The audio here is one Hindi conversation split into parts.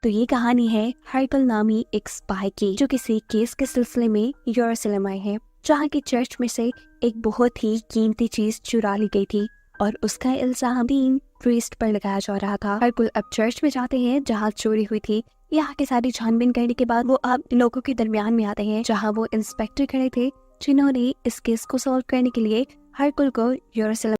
तो ये कहानी है हर्कल नामी एक स्पाई की, जो किसी केस के सिलसिले में यरूशलेम आए हैं, जहाँ की चर्च में से एक बहुत ही कीमती चीज चुरा ली गई थी और उसका इल्जाम तीन प्रीस्ट पर लगाया जा रहा था। हर्कुल अब चर्च में जाते हैं जहाँ चोरी हुई थी। यहाँ की सारी छानबीन करने के बाद वो अब लोगों के दरमियान में आते हैं जहाँ वो इंस्पेक्टर खड़े थे, जिन्होंने इस केस को सॉल्व करने के लिए हर्कुल को यरूशलेम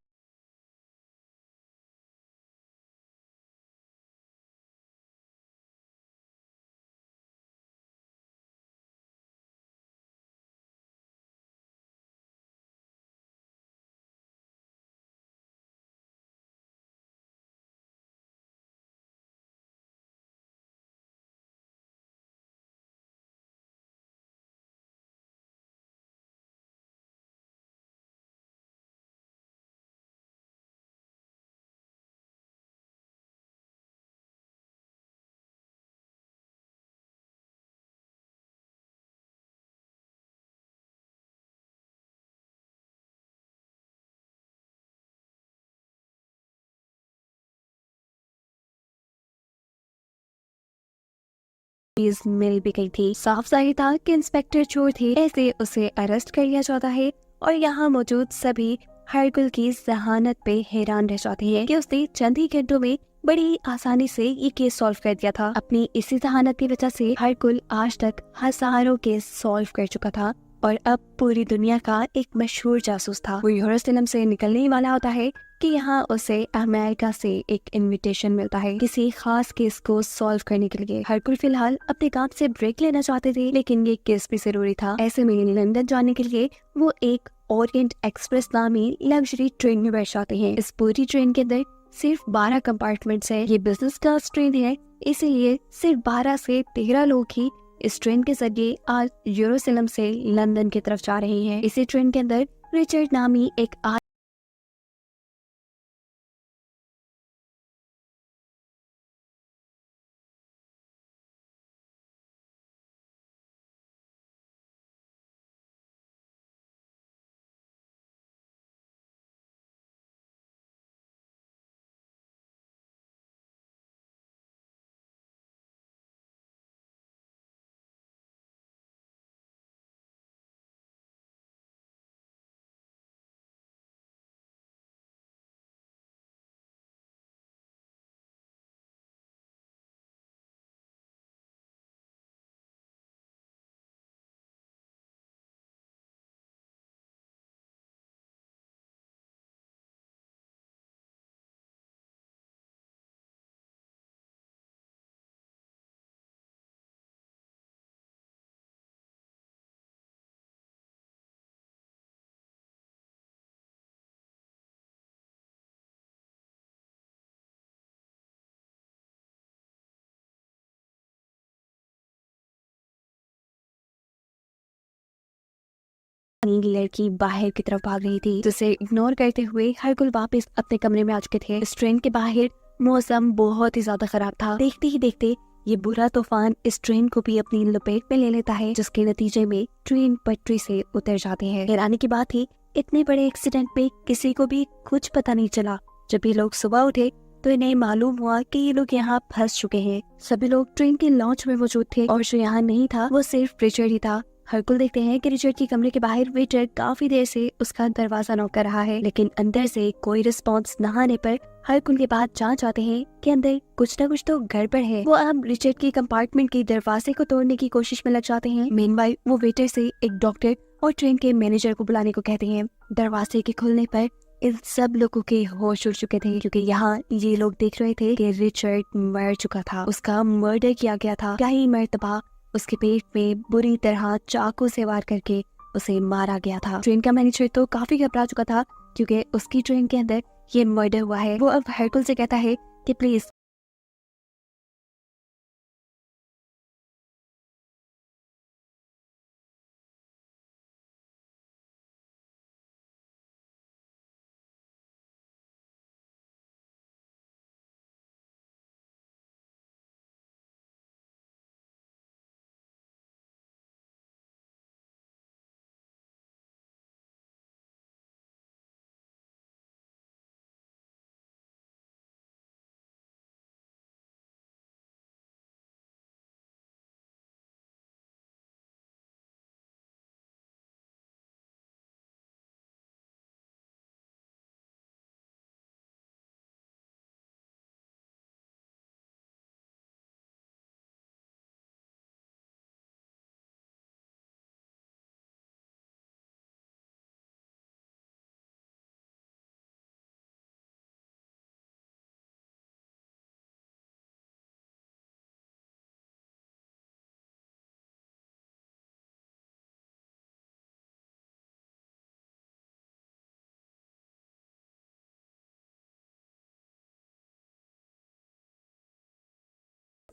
चीज मिल भी गई थी। साफ जाहिर था कि इंस्पेक्टर चोर थे, ऐसे उसे अरेस्ट कर लिया जाता है और यहाँ मौजूद सभी हरकुल की जहानत पे हैरान रह जाते हैं कि उसने चंद ही घंटों में बड़ी आसानी से ये केस सॉल्व कर दिया था। अपनी इसी जहानत की वजह से हरकुल आज तक हजारों केस सॉल्व कर चुका था और अब पूरी दुनिया का एक मशहूर जासूस था। वो यरूशलेम से निकलने ही वाला होता है कि यहाँ उसे अमेरिका से एक इनविटेशन मिलता है किसी खास केस को सॉल्व करने के लिए। हरकुल फिलहाल अपने काम से ब्रेक लेना चाहते थे, लेकिन ये केस भी जरूरी था। ऐसे में लंदन जाने के लिए वो एक ओरिएंट एक्सप्रेस नामी लग्जरी ट्रेन में बैठ जाते हैं। इस पूरी ट्रेन के अंदर सिर्फ 12 कंपार्टमेंट्स है। ये बिजनेस क्लास ट्रेन है, इसीलिए सिर्फ 12 से 13 लोग ही इस ट्रेन के जरिए आज यरूशलेम से लंदन की तरफ जा रहे हैं। इसी ट्रेन के अंदर रिचर्ड नामी एक लड़की बाहर की तरफ भाग रही थी, जिसे इग्नोर करते हुए हरकुल वापस अपने कमरे में आ चुके थे। इस ट्रेन के बाहर मौसम बहुत ही ज्यादा खराब था। देखते ही देखते ये बुरा तूफान इस ट्रेन को भी अपनी लपेट में ले लेता है, जिसके नतीजे में ट्रेन पटरी से उतर जाती है। हैरानी की बात थी, इतने बड़े एक्सीडेंट में किसी को भी कुछ पता नहीं चला। जब ये लोग सुबह उठे तो इन्हें मालूम हुआ कि ये लोग यहाँ फंस चुके हैं। सभी लोग ट्रेन के लॉन्च में मौजूद थे और जो यहाँ नहीं था वो सिर्फ रिचर्ड ही था। हरकुल देखते हैं कि रिचर्ड के कमरे के बाहर वेटर काफी देर से उसका दरवाजा नॉक कर रहा है, लेकिन अंदर से कोई रिस्पांस न आने पर हरकुल के बाद जान जाते हैं कि अंदर कुछ न कुछ तो गड़बड़ है। वो अब रिचर्ड के कंपार्टमेंट के दरवाजे को तोड़ने की कोशिश में लग जाते हैं। मीनवाइल वो वेटर से एक डॉक्टर और ट्रेन के मैनेजर को बुलाने को कहते हैं। दरवाजे के खुलने पर इन सब लोगों के होश उड़ चुके थे, क्योंकि यहाँ ये लोग देख रहे थे कि रिचर्ड मर चुका था। उसका मर्डर किया गया था। क्या ही मर्तबा उसके पेट में बुरी तरह चाकू से वार करके उसे मारा गया था। ट्रेन का मैनेजर तो काफी घबरा चुका था, क्योंकि उसकी ट्रेन के अंदर ये मर्डर हुआ है। वो अब हरकुल से कहता है कि प्लीज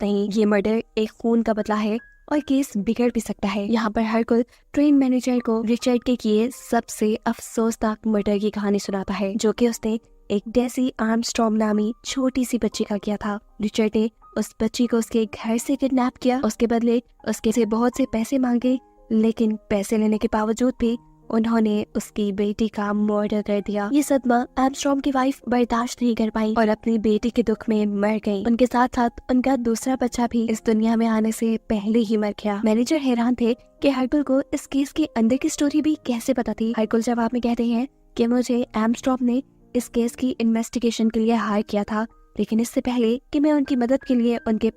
नहीं, ये मर्डर एक खून का बदला है और केस बिगड़ भी सकता है। यहाँ पर हरकुल ट्रेन मैनेजर को रिचर्ड के किए सबसे अफसोसनाक मर्डर की कहानी सुनाता है, जो कि उसने एक डेसी आर्मस्ट्रॉन्ग नामी छोटी सी बच्ची का किया था। रिचर्ड ने उस बच्ची को उसके घर से किडनैप किया, उसके बदले उसके से बहुत से पैसे मांगे, लेकिन पैसे लेने के बावजूद भी उन्होंने उसकी बेटी का मर्डर कर दिया। ये सदमा आर्मस्ट्रॉन्ग की वाइफ बर्दाश्त नहीं कर पाई और अपनी बेटी के दुख में मर गई। उनके साथ साथ उनका दूसरा बच्चा भी इस दुनिया में आने से पहले ही मर गया। मैनेजर हैरान थे कि हरकुल को इस केस के अंदर की स्टोरी भी कैसे पता थी। हरकुल जवाब में कहते हैं कि मुझे आर्मस्ट्रॉन्ग ने इस केस की इन्वेस्टिगेशन के लिए हायर किया था, लेकिन इससे पहले कि मैं उनकी मदद के लिए उनके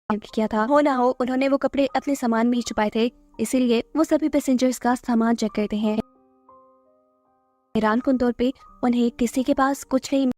किया था। हो ना हो, उन्होंने वो कपड़े अपने सामान में ही छुपाए थे, इसीलिए वो सभी पैसेंजर्स का सामान चेक करते हैं। हैरानकुन तौर पे उन्हें किसी के पास कुछ नहीं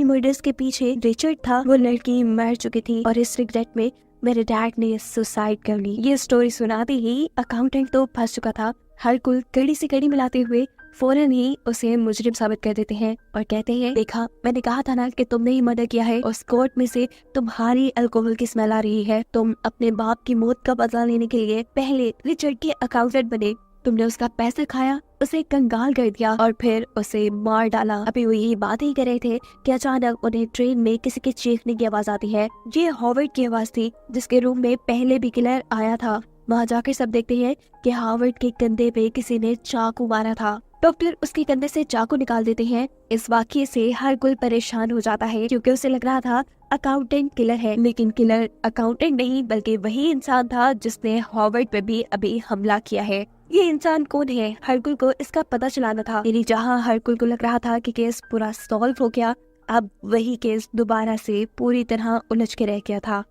सारी मर्डर्स के पीछे रिचर्ड था। वो लड़की मर चुकी थी और इस रिग्रेट में मेरे डैड ने सुसाइड कर ली। ये स्टोरी सुनाते ही अकाउंटेंट तो फंस चुका था। हरकुल कड़ी से कड़ी मिलाते हुए फौरन ही उसे मुजरिम साबित कर देते हैं और कहते हैं, देखा मैंने कहा था ना कि तुमने ही मर्डर किया है। उस कोर्ट में से तुम्हारी अल्कोहल की स्मेल आ रही है। तुम अपने बाप की मौत का बदला लेने के लिए पहले रिचर्ड के अकाउंटेंट बने। तुमने उसका पैसा खाया, उसे कंगाल कर दिया और फिर उसे मार डाला। अभी वो यही बात ही कर रहे थे कि अचानक उन्हें ट्रेन में किसी के चीखने की आवाज आती है। ये हॉवर्ड की आवाज थी, जिसके रूम में पहले भी किलर आया था। वहाँ जाकर सब देखते हैं कि हॉवर्ड के कंधे पे किसी ने चाकू मारा था। डॉक्टर उसके कंधे से चाकू निकाल देते हैं। इस वाकये से हरकुल परेशान हो जाता है क्योंकि उसे लग रहा था अकाउंटेंट किलर है, लेकिन किलर अकाउंटेंट नहीं बल्कि वही इंसान था जिसने हॉवर्ड पे भी अभी हमला किया है। ये इंसान कौन है, हरकुल को इसका पता चलाना था। यानी जहाँ हरकुल को लग रहा था कि केस पूरा सॉल्व हो गया, अब वही केस दोबारा से पूरी तरह उलझ के रह गया था।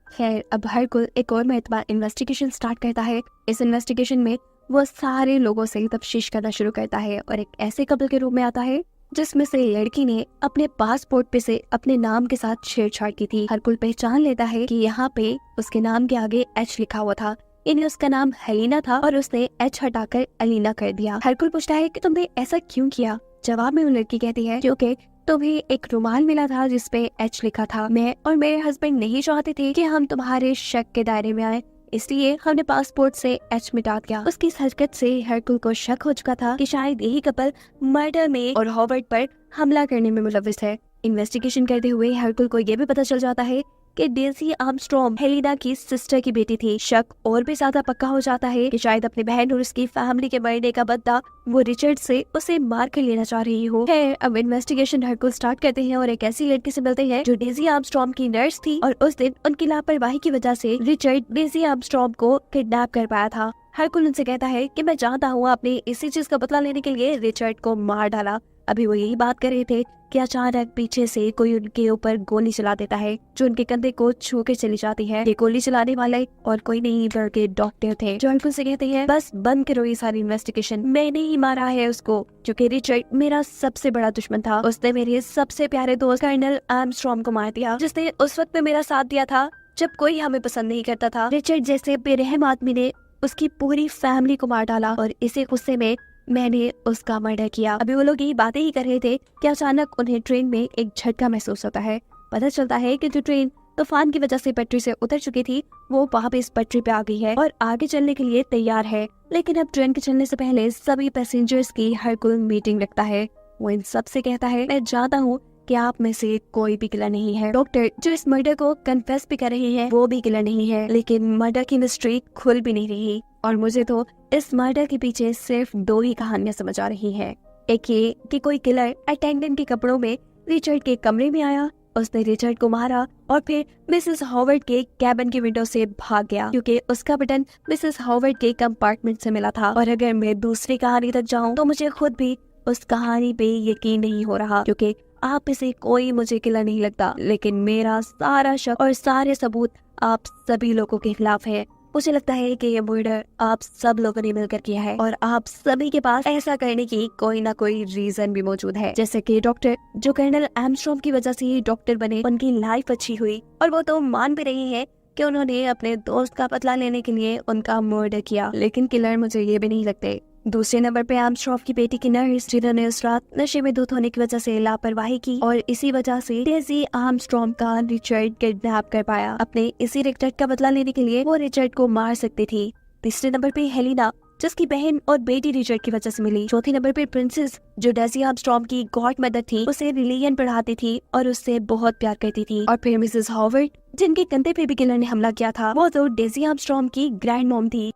खैर, अब हरकुल एक और मरतबा इन्वेस्टिगेशन स्टार्ट करता है। इस इन्वेस्टिगेशन में वो सारे लोगों से तफ्तीश करना शुरू करता है और एक ऐसे कपल के रूप में आता है जिसमें से लड़की ने अपने पासपोर्ट पे से अपने नाम के साथ छेड़छाड़ की थी। हरकुल पहचान लेता है कि यहाँ पे उसके नाम के आगे एच लिखा हुआ था। इन्हें उसका नाम हेलिना था और उसने एच हटाकर अलीना कर दिया। हरकुल पूछता है कि तुमने ऐसा क्यों किया। जवाब में वो लड़की कहती है क्योंकि तुम्हें एक रुमाल मिला था जिसपे एच लिखा था। मैं और मेरे हस्बैंड नहीं चाहते थे कि हम तुम्हारे शक के दायरे में आए, इसलिए हमने पासपोर्ट से एच मिटा दिया। उसकी इस हरकत से हरकुल को शक हो चुका था कि शायद यही कपल मर्डर में और हॉवर्ड पर हमला करने में मुलव्विस है। इन्वेस्टिगेशन करते हुए हरकुल को ये भी पता चल जाता है कि डेज़ी आर्मस्ट्रॉन्ग हेलिना की सिस्टर की बेटी थी। शक और भी ज्यादा पक्का हो जाता है कि शायद अपनी बहन और उसकी फैमिली के मरने का बदला वो रिचर्ड से उसे मार कर लेना चाह रही हो। है अब इन्वेस्टिगेशन हरकुल स्टार्ट करते हैं और एक ऐसी लड़की से मिलते हैं जो डेज़ी आर्मस्ट्रॉन्ग की नर्स थी और उस दिन उनकी लापरवाही की वजह से रिचर्ड डेज़ी आर्मस्ट्रॉन्ग को किडनैप कर पाया था। हरकुल उनसे कहता है कि मैं जानता हूँ आपने इसी चीज का बदला लेने के लिए रिचर्ड को मार डाला। अभी वो यही बात कर रहे थे कि अचानक पीछे से कोई उनके ऊपर गोली चला देता है जो उनके कंधे को छू के चली जाती है। ये गोली चलाने वाले और कोई नहीं बल्कि डॉक्टर थे जो हरकुल से कहते हैं, बस बंद करो ये सारी इन्वेस्टिगेशन, मैंने ही मारा है उसको क्योंकि रिचर्ड मेरा सबसे बड़ा दुश्मन था। उसने मेरे सबसे प्यारे दोस्त कर्नल आर्मस्ट्रॉन्ग को मार दिया जिसने उस वक्त में मेरा साथ दिया था जब कोई हमें पसंद नहीं करता था। रिचर्ड जैसे बेरहम आदमी ने उसकी पूरी फैमिली को मार डाला और इसी गुस्से में मैंने उसका मर्डर किया। अभी वो लोग यही बातें ही कर रहे थे कि अचानक उन्हें ट्रेन में एक झटका महसूस होता है। पता चलता है कि जो ट्रेन तूफान की वजह से पटरी से उतर चुकी थी वो वापस पटरी पे आ गई है और आगे चलने के लिए तैयार है। लेकिन अब ट्रेन के चलने से पहले सभी पैसेंजर्स की हरकुल मीटिंग रखता है। वो इन सब से कहता है, मैं जानता हूँ कि आप में से कोई भी किलर नहीं है। डॉक्टर जो इस मर्डर को कन्फेस भी कर रहे हैं वो भी किलर नहीं है, लेकिन मर्डर की मिस्ट्री खुल भी नहीं रही और मुझे तो इस मर्डर के पीछे सिर्फ दो ही कहानियां समझ आ रही हैं। एक ये कि कोई किलर अटेंडेंट के कपड़ों में रिचर्ड के कमरे में आया, उसने रिचर्ड को मारा और फिर मिसेस हॉवर्ड के कैबिन की विंडो से भाग गया क्योंकि उसका बटन मिसेस हॉवर्ड के कंपार्टमेंट से मिला था। और अगर मैं दूसरी कहानी तक जाऊं तो मुझे खुद भी उस कहानी पे यकीन नहीं हो रहा क्योंकि आप में से कोई मुझे किलर नहीं लगता, लेकिन मेरा सारा शक और सारे सबूत आप सभी लोगों के खिलाफ है। मुझे लगता है कि ये मर्डर आप सब लोगों ने मिलकर किया है और आप सभी के पास ऐसा करने की कोई ना कोई रीजन भी मौजूद है। जैसे कि डॉक्टर जो कर्नल आर्मस्ट्रॉन्ग की वजह से ही डॉक्टर बने, उनकी लाइफ अच्छी हुई और वो तो मान भी रही है कि उन्होंने अपने दोस्त का बदला लेने के लिए उनका मर्डर किया, लेकिन किलर मुझे ये भी नहीं लगते। दूसरे नंबर पे आर्मस्ट्रॉन्ग की बेटी की नर्स जिन्होंने उस रात नशे में धुत होने की वजह से लापरवाही की और इसी वजह से डेज़ी आर्मस्ट्रॉन्ग का रिचर्ड किडनैप कर पाया। अपने इसी रिचर्ड का बदला लेने के लिए वो रिचर्ड को मार सकती थी। तीसरे नंबर पे हेलिना जिसकी बहन और बेटी रिचर्ड की वजह से मिली। चौथे नंबर पे प्रिंसेस जो डेज़ी आर्मस्ट्रॉन्ग की गॉड मदर थी, उसे रिलीजन पढ़ाती थी और उससे बहुत प्यार करती थी। और फिर मिसेस हॉवर्ड जिनके कंधे पे भी किलर ने हमला किया था, वो तो डेज़ी आर्मस्ट्रॉन्ग की ग्रैंड मॉम थी।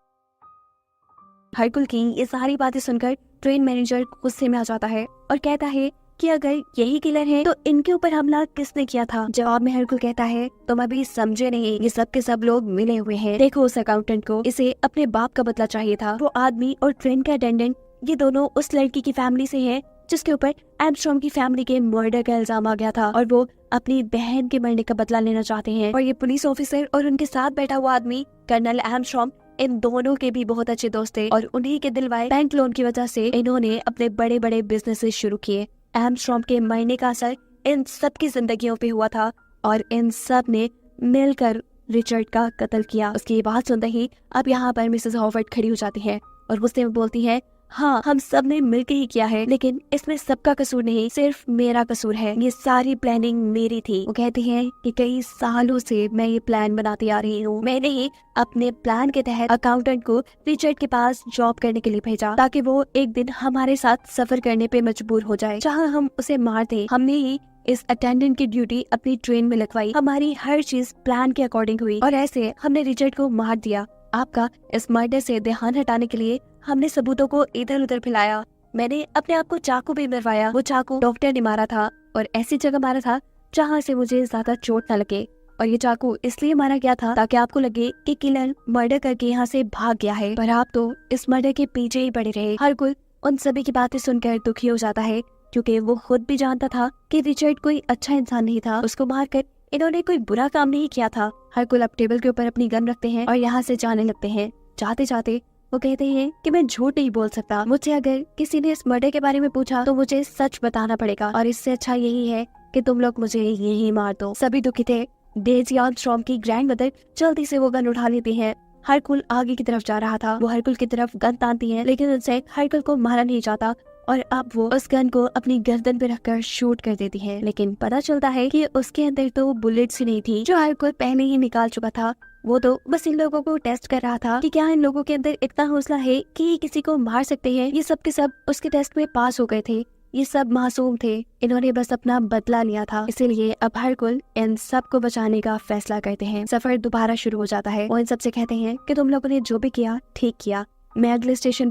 हरकुल की ये सारी बातें सुनकर ट्रेन मैनेजर गुस्से में आ जाता है और कहता है कि अगर यही किलर है तो इनके ऊपर हमला किसने किया था। जवाब में हरकुल कहता है, तुम अभी समझे नहीं, ये सब के सब लोग मिले हुए हैं। देखो उस अकाउंटेंट को, इसे अपने बाप का बदला चाहिए था। वो आदमी और ट्रेन का अटेंडेंट ये दोनों उस लड़की की फैमिली से हैं जिसके ऊपर आर्मस्ट्रॉन्ग की फैमिली के मर्डर का इल्जाम आ गया था और वो अपनी बहन के मरने का बदला लेना चाहते हैं। और ये पुलिस ऑफिसर और उनके साथ बैठा हुआ आदमी कर्नल आर्मस्ट्रॉन्ग इन दोनों के भी बहुत अच्छे दोस्त थे और उन्हीं के दिलवाए बैंक लोन की वजह से इन्होंने अपने बड़े बड़े बिजनेसेस शुरू किए। आर्मस्ट्रॉन्ग के मरने का असर इन सब की जिंदगियों पे हुआ था और इन सब ने मिलकर रिचर्ड का कत्ल किया। उसकी ये बात सुनते ही अब यहाँ पर मिसेस हॉवर्ड खड़ी हो जाती है और गुस्से में बोलती है, हाँ हम सब ने मिलकर ही किया है, लेकिन इसमें सबका कसूर नहीं, सिर्फ मेरा कसूर है। ये सारी प्लानिंग मेरी थी। वो कहती है कि कई सालों से मैं ये प्लान बनाती आ रही हूँ। मैंने ही अपने प्लान के तहत अकाउंटेंट को रिचर्ड के पास जॉब करने के लिए भेजा ताकि वो एक दिन हमारे साथ सफर करने पे मजबूर हो जाए। जहाँ हम उसे मार दे, हमने ही इस अटेंडेंट की ड्यूटी अपनी ट्रेन में लगवाई। हमारी हर चीज प्लान के अकॉर्डिंग हुई और ऐसे हमने रिचर्ड को मार दिया। आपका इस मर्डर से ध्यान हटाने के लिए हमने सबूतों को इधर उधर फैलाया। मैंने अपने आप को चाकू भी मरवाया। वो चाकू डॉक्टर ने मारा था और ऐसी जगह मारा था जहाँ से मुझे ज्यादा चोट न लगे। और ये चाकू इसलिए मारा गया था ताकि आपको लगे कि किलर मर्डर करके यहाँ से भाग गया है, पर आप तो इस मर्डर के पीछे ही पड़े रहे। हरकुल उन सभी की बातें सुनकर दुखी हो जाता है क्योंकि वो खुद भी जानता था कि रिचर्ड कोई अच्छा इंसान नहीं था। उसको मारकर इन्होंने कोई बुरा काम नहीं किया था। हरकुल अब टेबल के ऊपर अपनी गन रखते हैं और यहाँ से जाने लगते हैं। जाते जाते वो कहते हैं कि मैं झूठ नहीं बोल सकता। मुझे अगर किसी ने इस मर्डर के बारे में पूछा तो मुझे सच बताना पड़ेगा और इससे अच्छा यही है कि तुम लोग मुझे यही मार दो। सभी दुखी थे। डेजी आर्मस्ट्रॉन्ग की ग्रैंड मदर जल्दी से वो गन उठा लेती है। हरकुल आगे की तरफ जा रहा था। वो हरकुल की तरफ गन तानती है, लेकिन उनसे हरकुल को मारा नहीं जाता और अब वो उस गन को अपनी गर्दन पे रखकर शूट कर देती है। लेकिन पता चलता है कि उसके अंदर तो बुलेट्स ही नहीं थी जो हरकुल पहले ही निकाल चुका था। वो तो बस इन लोगों को टेस्ट कर रहा था कि क्या इन लोगों के अंदर इतना हौसला है कि ये किसी को मार सकते हैं। ये सब के सब उसके टेस्ट में पास हो गए थे। ये सब मासूम थे। इन्होंने बस अपना बदला लिया था। इसीलिए अब हरकुल इन सब को बचाने का फैसला करते हैं। सफर दोबारा शुरू हो जाता है। वो इन सबसे कहते हैं कि तुम लोगों ने जो भी किया ठीक किया। मैं अगले स्टेशन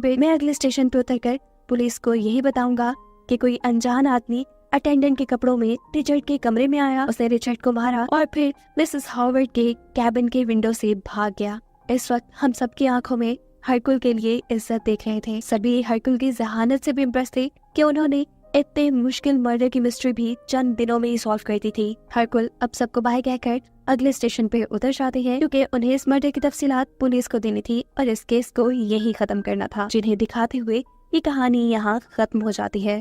पे उतरकर पुलिस को यही बताऊंगा कि कोई अनजान आदमी अटेंडेंट के कपड़ों में रिचर्ड के कमरे में आया, उसने रिचर्ड को मारा और फिर मिसेस हॉवर्ड के कैबिन के विंडो से भाग गया। इस वक्त हम सबकी आंखों में हरकुल के लिए इज्जत देख रहे थे। सभी हरकुल की जहानत से भी इम्प्रेस थे कि उन्होंने इतने मुश्किल मर्डर की मिस्ट्री भी चंद दिनों में ही सॉल्व कर दी थी। हरकुल अब सबको बाय कहकर अगले स्टेशन पे उतर जाते हैं क्योंकि उन्हें इस मर्डर की तफसीलात पुलिस को देनी थी और इस केस को यही खत्म करना था। जिन्हें दिखाते हुए ये कहानी यहाँ खत्म हो जाती है।